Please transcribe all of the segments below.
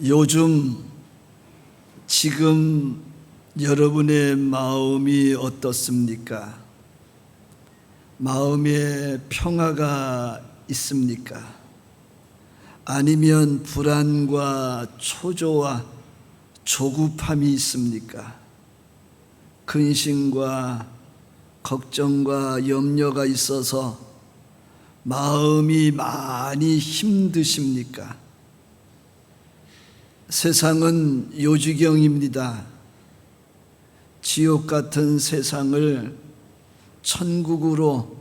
요즘 지금 여러분의 마음이 어떻습니까? 마음에 평화가 있습니까? 아니면 불안과 초조와 조급함이 있습니까? 근심과 걱정과 염려가 있어서 마음이 많이 힘드십니까? 세상은 요지경입니다. 지옥 같은 세상을 천국으로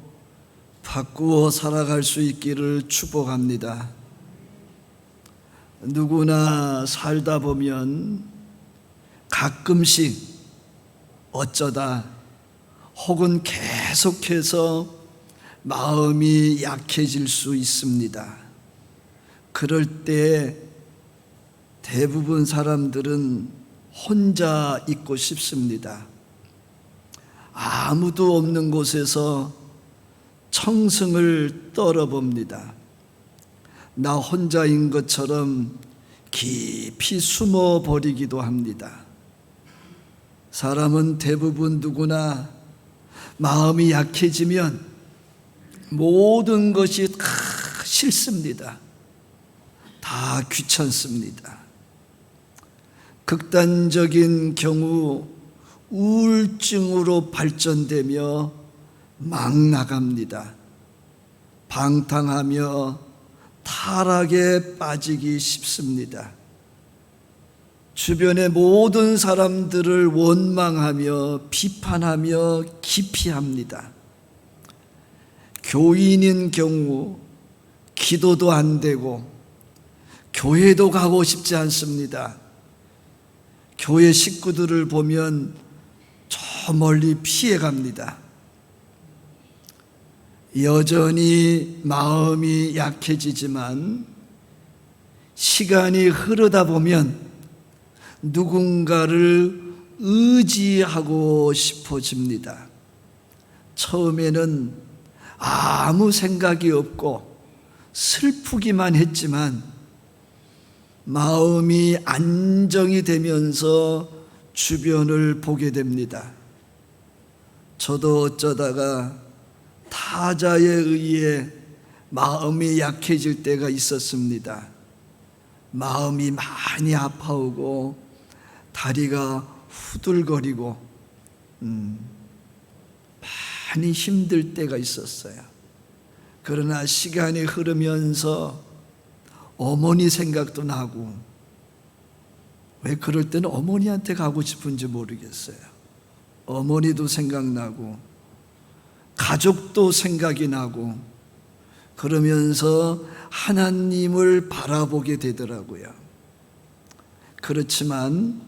바꾸어 살아갈 수 있기를 축복합니다. 누구나 살다 보면 가끔씩 어쩌다 혹은 계속해서 마음이 약해질 수 있습니다. 그럴 때 대부분 사람들은 혼자 있고 싶습니다. 아무도 없는 곳에서 청승을 떨어봅니다. 나 혼자인 것처럼 깊이 숨어 버리기도 합니다. 사람은 대부분 누구나 마음이 약해지면 모든 것이 다 싫습니다. 다 귀찮습니다. 극단적인 경우 우울증으로 발전되며 막 나갑니다. 방탕하며 타락에 빠지기 쉽습니다. 주변의 모든 사람들을 원망하며 비판하며 기피합니다. 교인인 경우 기도도 안 되고 교회도 가고 싶지 않습니다. 교회 식구들을 보면 저 멀리 피해갑니다. 여전히 마음이 약해지지만 시간이 흐르다 보면 누군가를 의지하고 싶어집니다. 처음에는 아무 생각이 없고 슬프기만 했지만 마음이 안정이 되면서 주변을 보게 됩니다. 저도 어쩌다가 타자에 의해 마음이 약해질 때가 있었습니다. 마음이 많이 아파오고 다리가 후들거리고 많이 힘들 때가 있었어요. 그러나 시간이 흐르면서 어머니 생각도 나고, 왜 그럴 때는 어머니한테 가고 싶은지 모르겠어요. 어머니도 생각나고 가족도 생각이 나고 그러면서 하나님을 바라보게 되더라고요. 그렇지만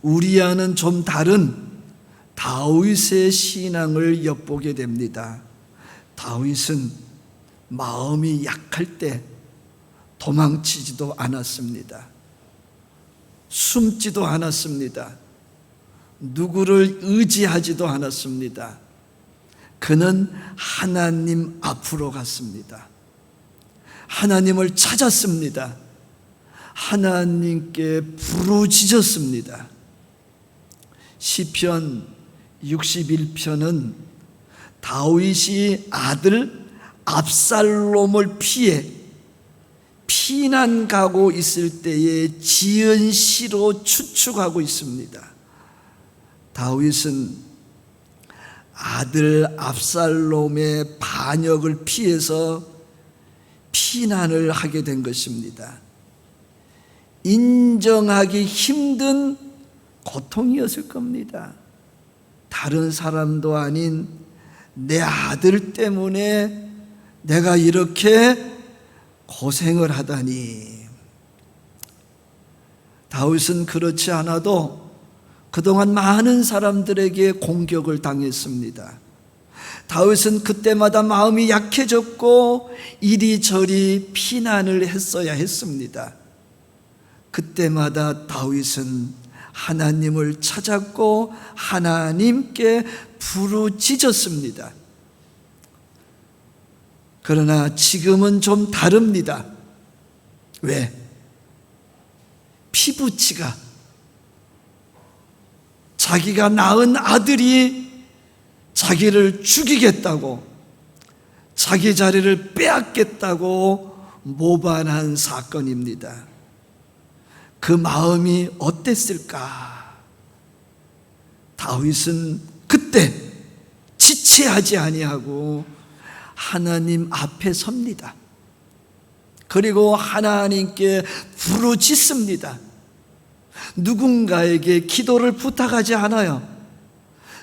우리와는 좀 다른 다윗의 신앙을 엿보게 됩니다. 다윗은 마음이 약할 때 도망치지도 않았습니다. 숨지도 않았습니다. 누구를 의지하지도 않았습니다. 그는 하나님 앞으로 갔습니다. 하나님을 찾았습니다. 하나님께 부르짖었습니다. 시편 61편은 다윗이 아들 압살롬을 피해 피난 가고 있을 때에 지은 시로 추측하고 있습니다. 다윗은 아들 압살롬의 반역을 피해서 피난을 하게 된 것입니다. 인정하기 힘든 고통이었을 겁니다. 다른 사람도 아닌 내 아들 때문에 내가 이렇게 고생을 하다니. 다윗은 그렇지 않아도 그동안 많은 사람들에게 공격을 당했습니다. 다윗은 그때마다 마음이 약해졌고 이리저리 피난을 했어야 했습니다. 그때마다 다윗은 하나님을 찾았고 하나님께 부르짖었습니다. 그러나 지금은 좀 다릅니다. 왜? 피부치가 자기가 낳은 아들이 자기를 죽이겠다고, 자기 자리를 빼앗겠다고 모반한 사건입니다. 그 마음이 어땠을까? 다윗은 그때 지체하지 아니하고 하나님 앞에 섭니다. 그리고 하나님께 부르짖습니다. 누군가에게 기도를 부탁하지 않아요.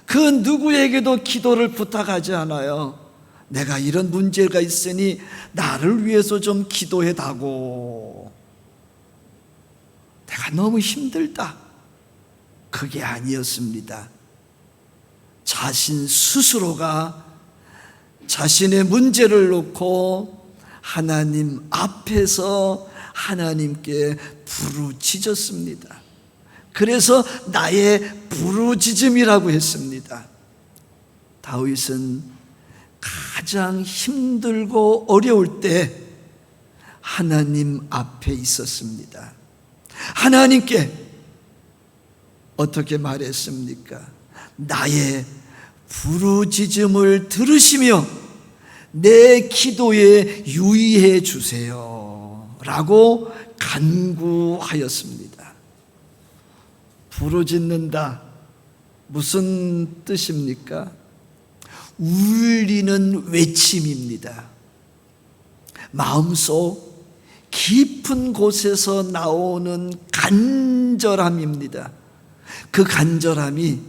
그 누구에게도 기도를 부탁하지 않아요. 내가 이런 문제가 있으니 나를 위해서 좀 기도해다고. 내가 너무 힘들다. 그게 아니었습니다. 자신 스스로가 자신의 문제를 놓고 하나님 앞에서 하나님께 부르짖었습니다. 그래서 나의 부르짖음이라고 했습니다. 다윗은 가장 힘들고 어려울 때 하나님 앞에 있었습니다. 하나님께 어떻게 말했습니까? 나의 부르짖음을 들으시며 내 기도에 유의해 주세요 라고 간구하였습니다. 부르짖는다, 무슨 뜻입니까? 울리는 외침입니다. 마음속 깊은 곳에서 나오는 간절함입니다. 그 간절함이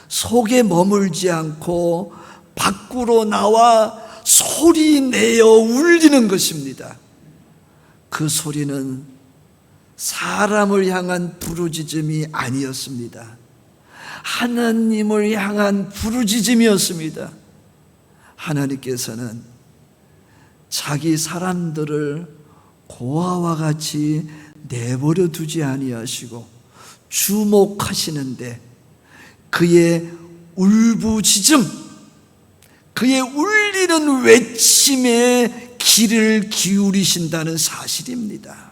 속에 머물지 않고 밖으로 나와 소리내어 울리는 것입니다. 그 소리는 사람을 향한 부르짖음이 아니었습니다. 하나님을 향한 부르짖음이었습니다. 하나님께서는 자기 사람들을 고아와 같이 내버려 두지 아니하시고 주목하시는데 그의 울부짖음, 그의 울리는 외침에 귀를 기울이신다는 사실입니다.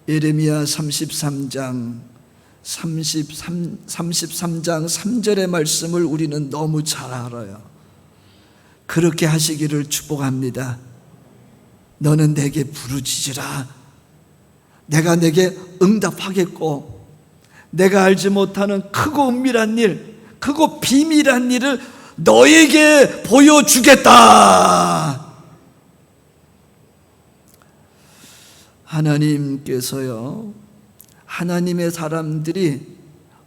예레미야 33장 3절의 말씀을 우리는 너무 잘 알아요. 그렇게 하시기를 축복합니다. 너는 내게 부르짖으라. 내가 내게 응답하겠고 내가 알지 못하는 크고 은밀한 일, 크고 비밀한 일을 너에게 보여주겠다. 하나님께서요, 하나님의 사람들이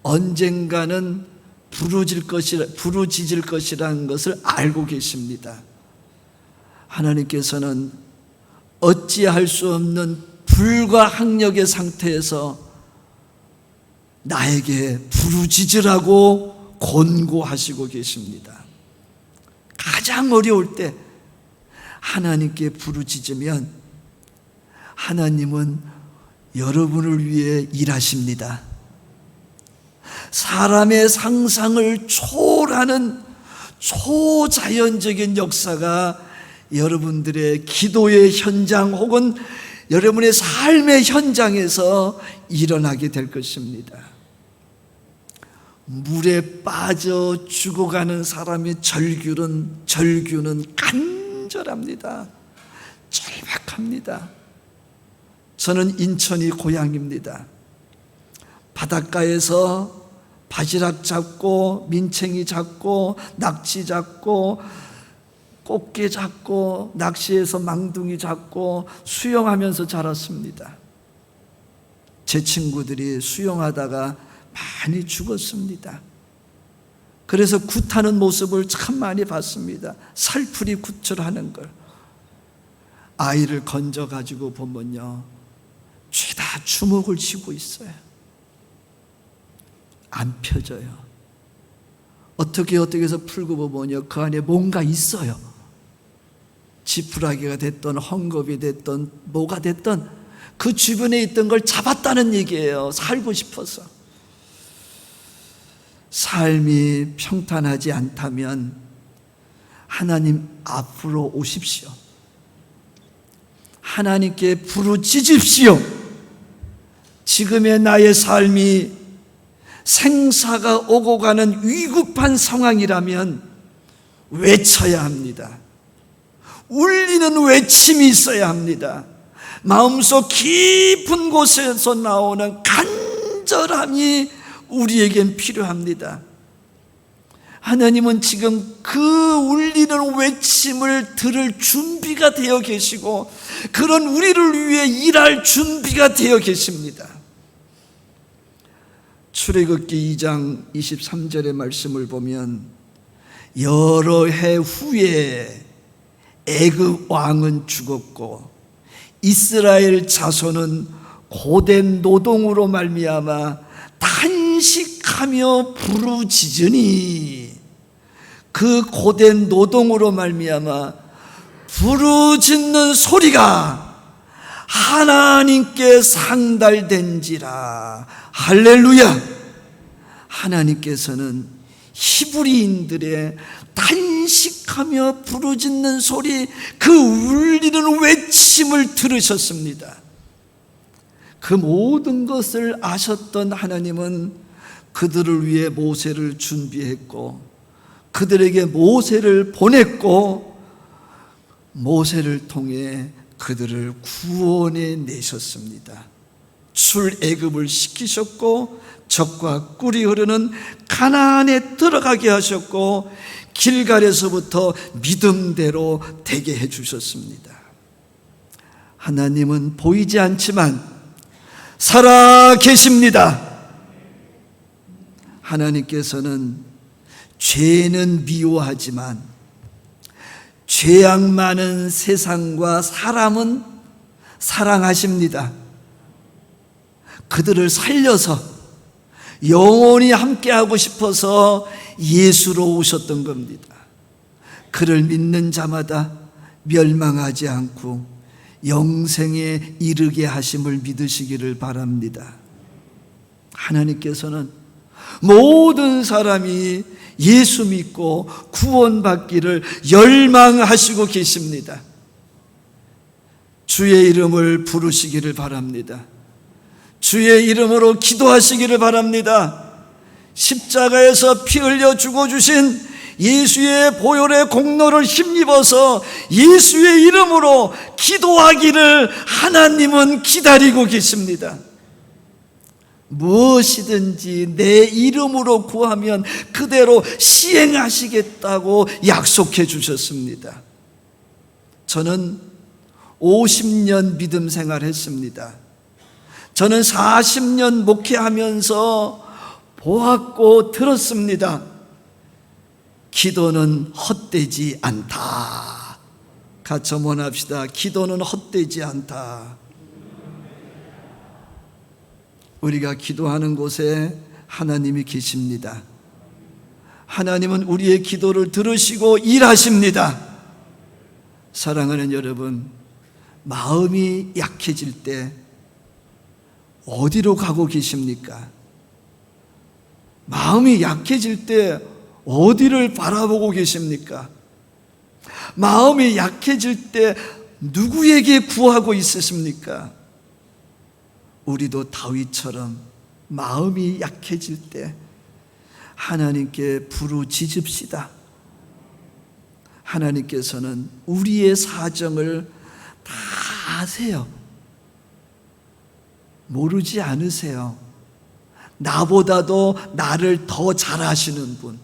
언젠가는 부르짖을 것이라는 것을 알고 계십니다. 하나님께서는 어찌할 수 없는 불가항력의 상태에서 나에게 부르짖으라고 권고하시고 계십니다. 가장 어려울 때 하나님께 부르짖으면 하나님은 여러분을 위해 일하십니다. 사람의 상상을 초월하는 초자연적인 역사가 여러분들의 기도의 현장 혹은 여러분의 삶의 현장에서 일어나게 될 것입니다. 물에 빠져 죽어가는 사람의 절규는 간절합니다. 절박합니다. 저는 인천이 고향입니다. 바닷가에서 바지락 잡고 민챙이 잡고 낙지 잡고 꽃게 잡고 낚시해서 망둥이 잡고 수영하면서 자랐습니다. 제 친구들이 수영하다가 많이 죽었습니다. 그래서 굿하는 모습을 참 많이 봤습니다. 살풀이 구출하는 걸. 아이를 건져가지고 보면요, 죄다 주먹을 쥐고 있어요. 안 펴져요. 어떻게 해서 풀고 보면요, 그 안에 뭔가 있어요. 지푸라기가 됐던 헝겊이 됐던 뭐가 됐던 그 주변에 있던 걸 잡았다는 얘기예요. 살고 싶어서. 삶이 평탄하지 않다면 하나님 앞으로 오십시오. 하나님께 부르짖으십시오. 지금의 나의 삶이 생사가 오고 가는 위급한 상황이라면 외쳐야 합니다. 울리는 외침이 있어야 합니다. 마음속 깊은 곳에서 나오는 간절함이 우리에겐 필요합니다. 하나님은 지금 그 울리는 외침을 들을 준비가 되어 계시고 그런 우리를 위해 일할 준비가 되어 계십니다. 출애굽기 2장 23절의 말씀을 보면 여러 해 후에 애굽 왕은 죽었고 이스라엘 자손은 고된 노동으로 말미암아 탄식하며 부르짖으니 그 고된 노동으로 말미암아 부르짖는 소리가 하나님께 상달된지라. 할렐루야. 하나님께서는 히브리인들의 탄식하며 부르짖는 소리, 그 울리는 외침을 들으셨습니다. 그 모든 것을 아셨던 하나님은 그들을 위해 모세를 준비했고 그들에게 모세를 보냈고 모세를 통해 그들을 구원해 내셨습니다. 출애굽을 시키셨고 젖과 꿀이 흐르는 가나안에 들어가게 하셨고 길갈에서부터 믿음대로 되게 해주셨습니다. 하나님은 보이지 않지만 살아 계십니다. 하나님께서는 죄는 미워하지만 죄악 많은 세상과 사람은 사랑하십니다. 그들을 살려서 영원히 함께하고 싶어서 예수로 오셨던 겁니다. 그를 믿는 자마다 멸망하지 않고 영생에 이르게 하심을 믿으시기를 바랍니다. 하나님께서는 모든 사람이 예수 믿고 구원받기를 열망하시고 계십니다. 주의 이름을 부르시기를 바랍니다. 주의 이름으로 기도하시기를 바랍니다. 십자가에서 피 흘려 죽어주신 예수의 보혈의 공로를 힘입어서 예수의 이름으로 기도하기를 하나님은 기다리고 계십니다. 무엇이든지 내 이름으로 구하면 그대로 시행하시겠다고 약속해 주셨습니다. 저는 50년 믿음 생활했습니다. 저는 40년 목회하면서 보았고 들었습니다. 기도는 헛되지 않다. 같이 원합시다. 기도는 헛되지 않다. 우리가 기도하는 곳에 하나님이 계십니다. 하나님은 우리의 기도를 들으시고 일하십니다. 사랑하는 여러분, 마음이 약해질 때 어디로 가고 계십니까? 마음이 약해질 때 어디를 바라보고 계십니까? 마음이 약해질 때 누구에게 구하고 있으십니까? 우리도 다윗처럼 마음이 약해질 때 하나님께 부르짖읍시다. 하나님께서는 우리의 사정을 다 아세요. 모르지 않으세요. 나보다도 나를 더 잘 아시는 분.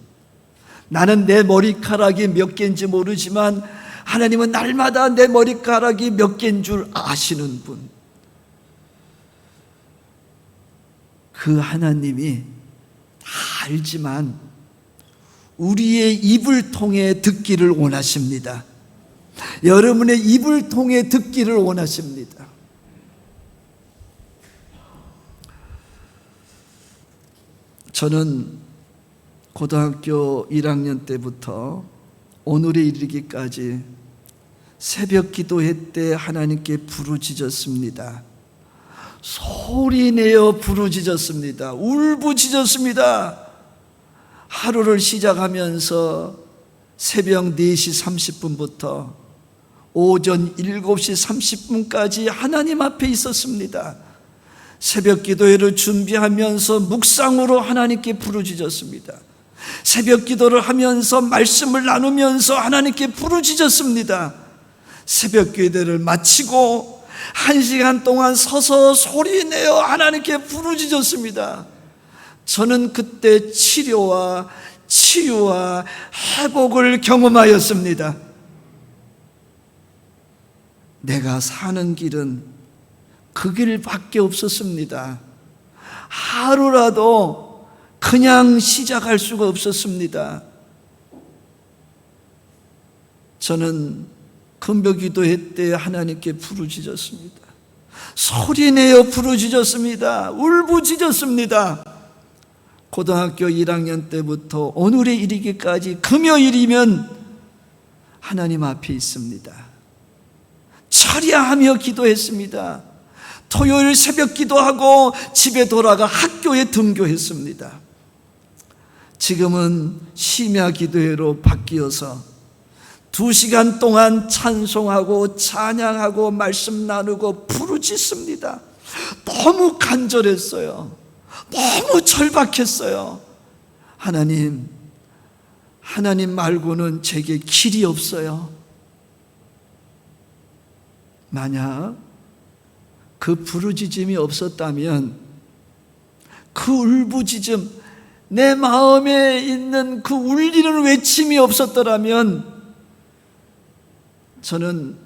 나는 내 머리카락이 몇 개인지 모르지만 하나님은 날마다 내 머리카락이 몇 개인 줄 아시는 분. 그 하나님이 다 알지만 우리의 입을 통해 듣기를 원하십니다. 여러분의 입을 통해 듣기를 원하십니다. 저는 고등학교 1학년 때부터 오늘에 이르기까지 새벽 기도회 때 하나님께 부르짖었습니다. 소리내어 부르짖었습니다. 울부짖었습니다. 하루를 시작하면서 새벽 4시 30분부터 오전 7시 30분까지 하나님 앞에 있었습니다. 새벽 기도회를 준비하면서 묵상으로 하나님께 부르짖었습니다. 새벽 기도를 하면서 말씀을 나누면서 하나님께 부르짖었습니다. 새벽 기도를 마치고 1시간 동안 서서 소리내어 하나님께 부르짖었습니다. 저는 그때 치료와 치유와 회복을 경험하였습니다. 내가 사는 길은 그 길밖에 없었습니다. 하루라도 그냥 시작할 수가 없었습니다. 저는 금요기도회 때 하나님께 부르짖었습니다. 소리내어 부르짖었습니다. 울부짖었습니다. 고등학교 1학년 때부터 오늘에 이르기까지 금요일이면 하나님 앞에 있습니다. 철야하며 기도했습니다. 토요일 새벽 기도하고 집에 돌아가 학교에 등교했습니다. 지금은 심야 기도회로 바뀌어서 2시간 동안 찬송하고 찬양하고 말씀 나누고 부르짖습니다. 너무 간절했어요. 너무 절박했어요. 하나님 말고는 제게 길이 없어요. 만약 그 부르짖음이 없었다면, 그 울부짖음, 내 마음에 있는 그 울리는 외침이 없었더라면 저는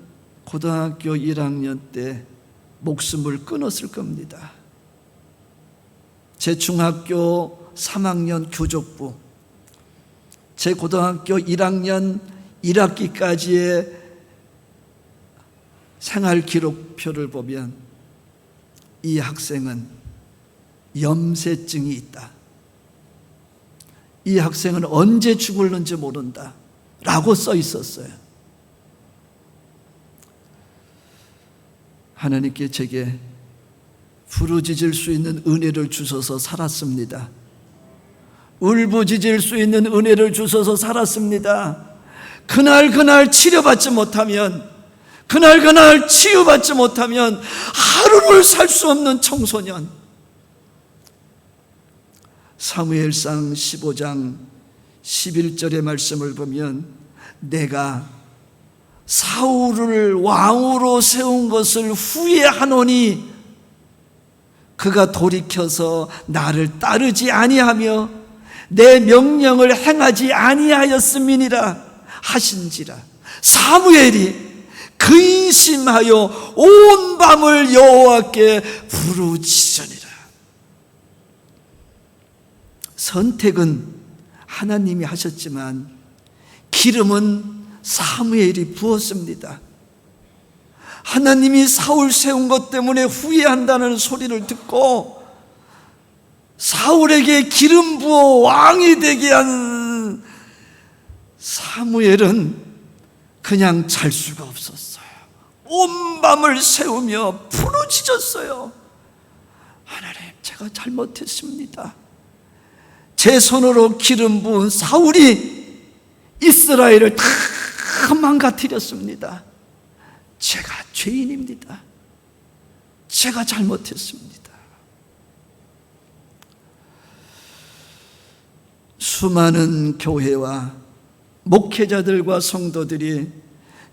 고등학교 1학년 때 목숨을 끊었을 겁니다. 제 중학교 3학년 교족부, 제 고등학교 1학년 1학기까지의 생활 기록표를 보면 이 학생은 염세증이 있다. 이 학생은 언제 죽을는지 모른다 라고 써 있었어요. 하나님께 제게 부르짖을 수 있는 은혜를 주셔서 살았습니다. 울부짖을 수 있는 은혜를 주셔서 살았습니다. 그날 치료받지 못하면, 그날 치유받지 못하면 하루를 살 수 없는 청소년. 사무엘상 15장 11절의 말씀을 보면, 내가 사울을 왕으로 세운 것을 후회하노니 그가 돌이켜서 나를 따르지 아니하며 내 명령을 행하지 아니하였음이니라 하신지라. 사무엘이 근심하여 온 밤을 여호와께 부르짖으니라. 선택은 하나님이 하셨지만 기름은 사무엘이 부었습니다. 하나님이 사울 세운 것 때문에 후회한다는 소리를 듣고 사울에게 기름 부어 왕이 되게 한 사무엘은 그냥 잘 수가 없었어요. 온 밤을 새우며 부르짖었어요. 하나님, 제가 잘못했습니다. 제 손으로 기름 부은 사울이 이스라엘을 다 망가뜨렸습니다. 제가 죄인입니다. 제가 잘못했습니다. 수많은 교회와 목회자들과 성도들이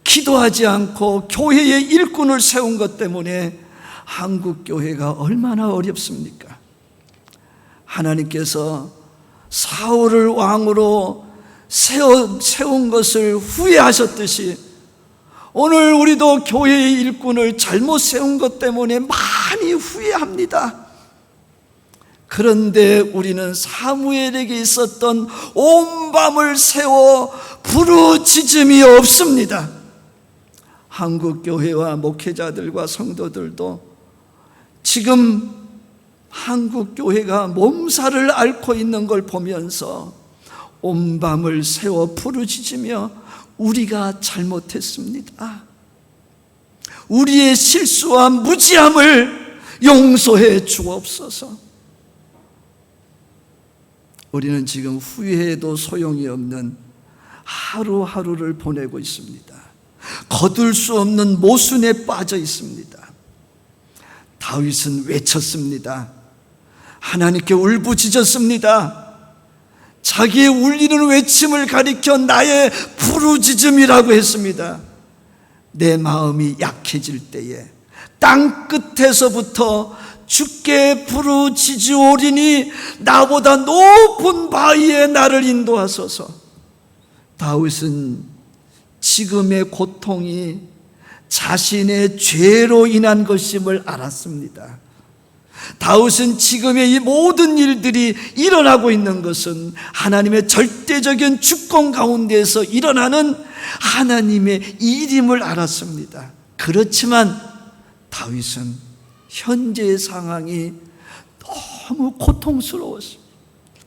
기도하지 않고 교회의 일꾼을 세운 것 때문에 한국 교회가 얼마나 어렵습니까? 하나님께서 사울을 왕으로 세운 것을 후회하셨듯이 오늘 우리도 교회의 일꾼을 잘못 세운 것 때문에 많이 후회합니다. 그런데 우리는 사무엘에게 있었던 온 밤을 새워 부르짖음이 없습니다. 한국 교회와 목회자들과 성도들도 지금 한국 교회가 몸살을 앓고 있는 걸 보면서 온 밤을 새워 부르짖으며 우리가 잘못했습니다. 우리의 실수와 무지함을 용서해 주옵소서. 우리는 지금 후회해도 소용이 없는 하루하루를 보내고 있습니다. 거둘 수 없는 모순에 빠져 있습니다. 다윗은 외쳤습니다. 하나님께 울부짖었습니다. 자기의 울리는 외침을 가리켜 나의 부르짖음이라고 했습니다. 내 마음이 약해질 때에 땅 끝에서부터 주께 부르짖으오리니 나보다 높은 바위에 나를 인도하소서. 다윗은 지금의 고통이 자신의 죄로 인한 것임을 알았습니다. 다윗은 지금의 이 모든 일들이 일어나고 있는 것은 하나님의 절대적인 주권 가운데에서 일어나는 하나님의 일임을 알았습니다. 그렇지만 다윗은 현재의 상황이 너무 고통스러웠습니다.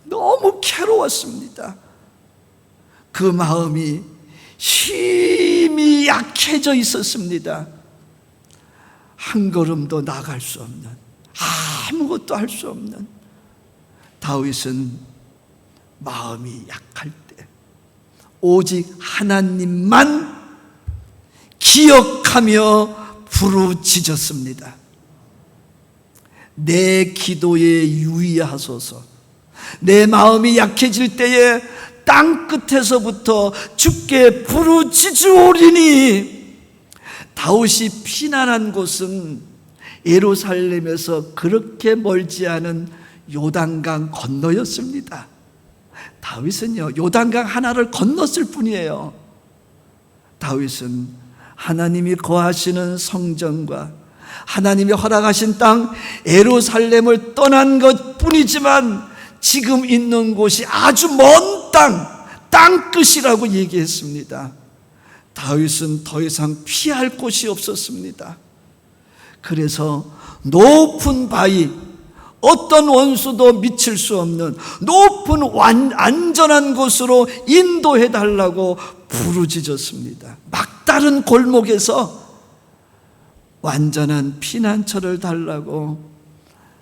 너무 괴로웠습니다. 그 마음이 힘이 약해져 있었습니다. 한 걸음도 나갈 수 없는, 아무것도 할 수 없는 다윗은 마음이 약할 때 오직 하나님만 기억하며 부르짖었습니다. 내 기도에 유의하소서. 내 마음이 약해질 때에 땅 끝에서부터 주께 부르짖으오리니. 다윗이 피난한 곳은 예루살렘에서 그렇게 멀지 않은 요단강 건너였습니다. 다윗은요, 요단강 하나를 건넜을 뿐이에요. 다윗은 하나님이 거하시는 성전과 하나님이 허락하신 땅 예루살렘을 떠난 것 뿐이지만 지금 있는 곳이 아주 먼 땅 끝이라고 얘기했습니다. 다윗은 더 이상 피할 곳이 없었습니다. 그래서 높은 바위, 어떤 원수도 미칠 수 없는 높은 안전한 곳으로 인도해 달라고 부르짖었습니다. 막다른 골목에서 완전한 피난처를 달라고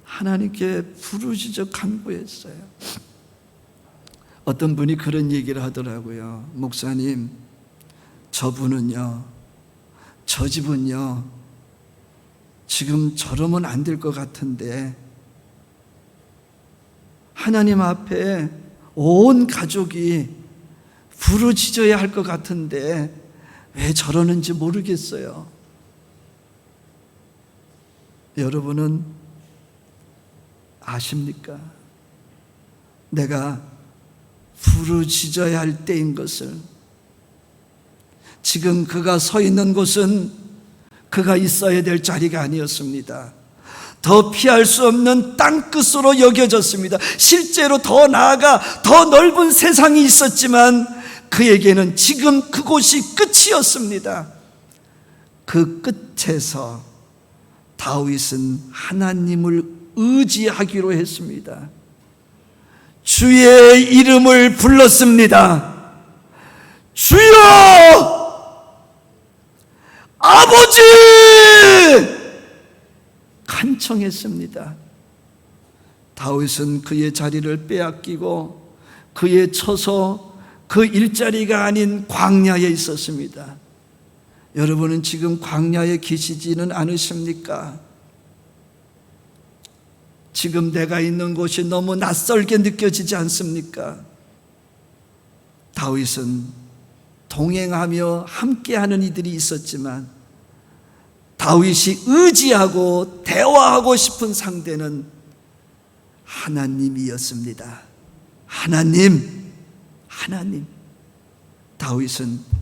하나님께 부르짖어 간구했어요. 어떤 분이 그런 얘기를 하더라고요. 목사님, 저분은요, 저 집은요, 지금 저러면 안 될 것 같은데 하나님 앞에 온 가족이 부르짖어야 할 것 같은데 왜 저러는지 모르겠어요. 여러분은 아십니까? 내가 부르짖어야 할 때인 것을. 지금 그가 서 있는 곳은 그가 있어야 될 자리가 아니었습니다. 더 피할 수 없는 땅끝으로 여겨졌습니다. 실제로 더 나아가 더 넓은 세상이 있었지만 그에게는 지금 그곳이 끝이었습니다. 그 끝에서 다윗은 하나님을 의지하기로 했습니다. 주의 이름을 불렀습니다. 주여! 아버지! 간청했습니다. 다윗은 그의 자리를 빼앗기고 그의 처소, 그 일자리가 아닌 광야에 있었습니다. 여러분은 지금 광야에 계시지는 않으십니까? 지금 내가 있는 곳이 너무 낯설게 느껴지지 않습니까? 다윗은 동행하며 함께하는 이들이 있었지만 다윗이 의지하고 대화하고 싶은 상대는 하나님이었습니다. 하나님. 다윗은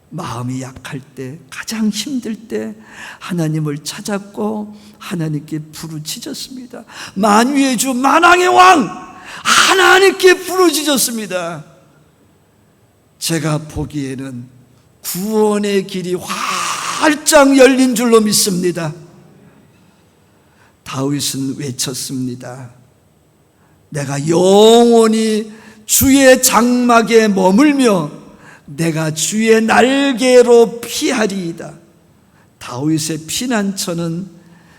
마음이 약할 때, 가장 힘들 때 하나님을 찾았고 하나님께 부르짖었습니다. 만유의 주, 만왕의 왕 하나님께 부르짖었습니다. 제가 보기에는 구원의 길이 활짝 열린 줄로 믿습니다. 다윗은 외쳤습니다. 내가 영원히 주의 장막에 머물며 내가 주의 날개로 피하리이다. 다윗의 피난처는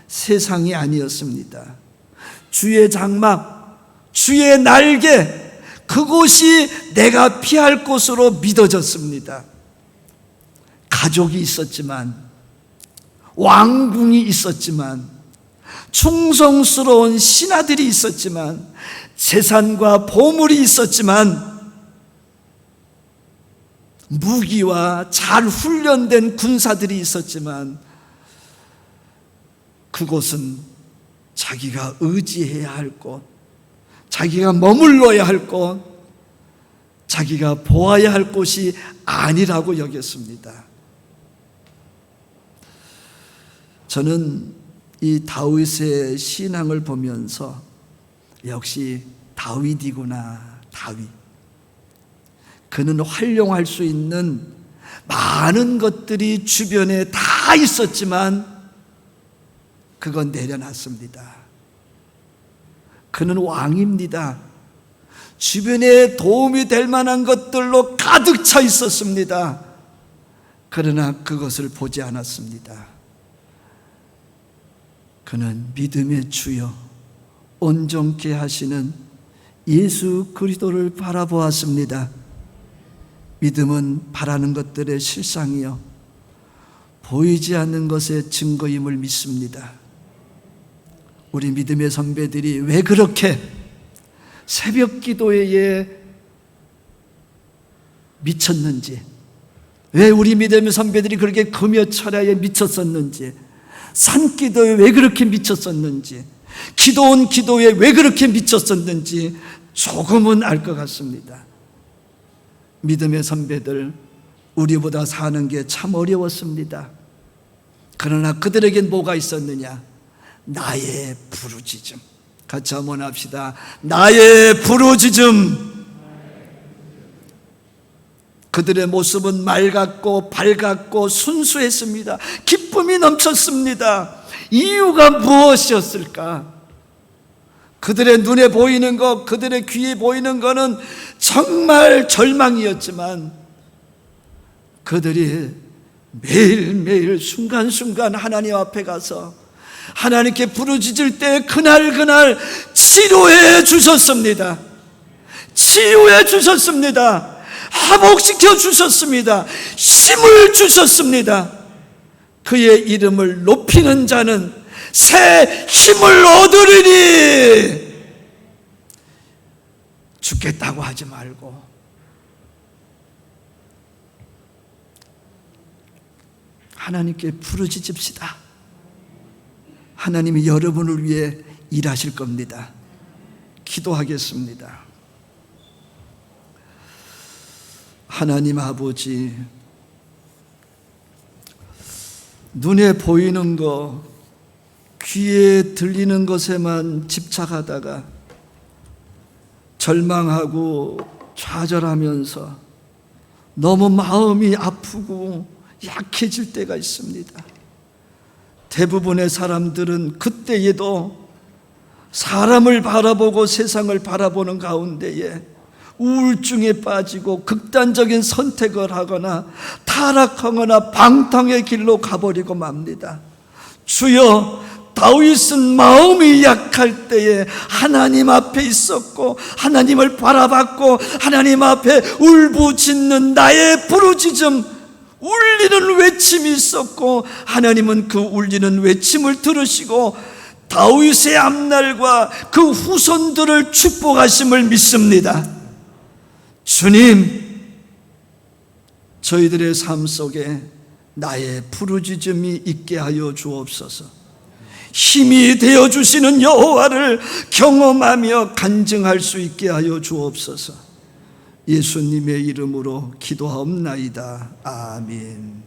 세상이 아니었습니다. 주의 장막, 주의 날개, 그곳이 내가 피할 곳으로 믿어졌습니다. 가족이 있었지만, 왕궁이 있었지만, 충성스러운 신하들이 있었지만, 재산과 보물이 있었지만, 무기와 잘 훈련된 군사들이 있었지만, 그곳은 자기가 의지해야 할 곳, 자기가 머물러야 할 곳, 자기가 보아야 할 곳이 아니라고 여겼습니다. 저는 이 다윗의 신앙을 보면서 역시 다윗이구나, 다윗. 그는 활용할 수 있는 많은 것들이 주변에 다 있었지만 그건 내려놨습니다. 그는 왕입니다. 주변에 도움이 될 만한 것들로 가득 차 있었습니다. 그러나 그것을 보지 않았습니다. 그는 믿음의 주여 온전케 하시는 예수 그리스도를 바라보았습니다. 믿음은 바라는 것들의 실상이요 보이지 않는 것의 증거임을 믿습니다. 우리 믿음의 선배들이 왜 그렇게 새벽 기도에 미쳤는지, 왜 우리 믿음의 선배들이 그렇게 금요 철야에 미쳤었는지, 산기도에 왜 그렇게 미쳤었는지, 기도원 기도에 왜 그렇게 미쳤었는지 조금은 알 것 같습니다. 믿음의 선배들, 우리보다 사는 게 참 어려웠습니다. 그러나 그들에겐 뭐가 있었느냐? 나의 부르짖음. 같이 한번 합시다. 나의 부르짖음. 그들의 모습은 맑았고 밝았고 순수했습니다. 기쁨이 넘쳤습니다. 이유가 무엇이었을까? 그들의 눈에 보이는 것, 그들의 귀에 보이는 것은 정말 절망이었지만 그들이 매일매일 순간순간 하나님 앞에 가서 하나님께 부르짖을 때 그날 치료해 주셨습니다. 치유해 주셨습니다. 회복시켜 주셨습니다. 힘을 주셨습니다. 그의 이름을 높이는 자는 새 힘을 얻으리니. 죽겠다고 하지 말고 하나님께 부르짖읍시다. 하나님이 여러분을 위해 일하실 겁니다. 기도하겠습니다. 하나님 아버지, 눈에 보이는 것, 귀에 들리는 것에만 집착하다가 절망하고 좌절하면서 너무 마음이 아프고 약해질 때가 있습니다. 대부분의 사람들은 그때에도 사람을 바라보고 세상을 바라보는 가운데에 우울증에 빠지고 극단적인 선택을 하거나 타락하거나 방탕의 길로 가버리고 맙니다. 주여, 다윗은 마음이 약할 때에 하나님 앞에 있었고 하나님을 바라봤고 하나님 앞에 울부짖는 나의 부르짖음, 울리는 외침이 있었고 하나님은 그 울리는 외침을 들으시고 다윗의 앞날과 그 후손들을 축복하심을 믿습니다. 주님, 저희들의 삶 속에 나의 부르짖음이 있게 하여 주옵소서. 힘이 되어주시는 여호와를 경험하며 간증할 수 있게 하여 주옵소서. 예수님의 이름으로 기도하옵나이다. 아멘.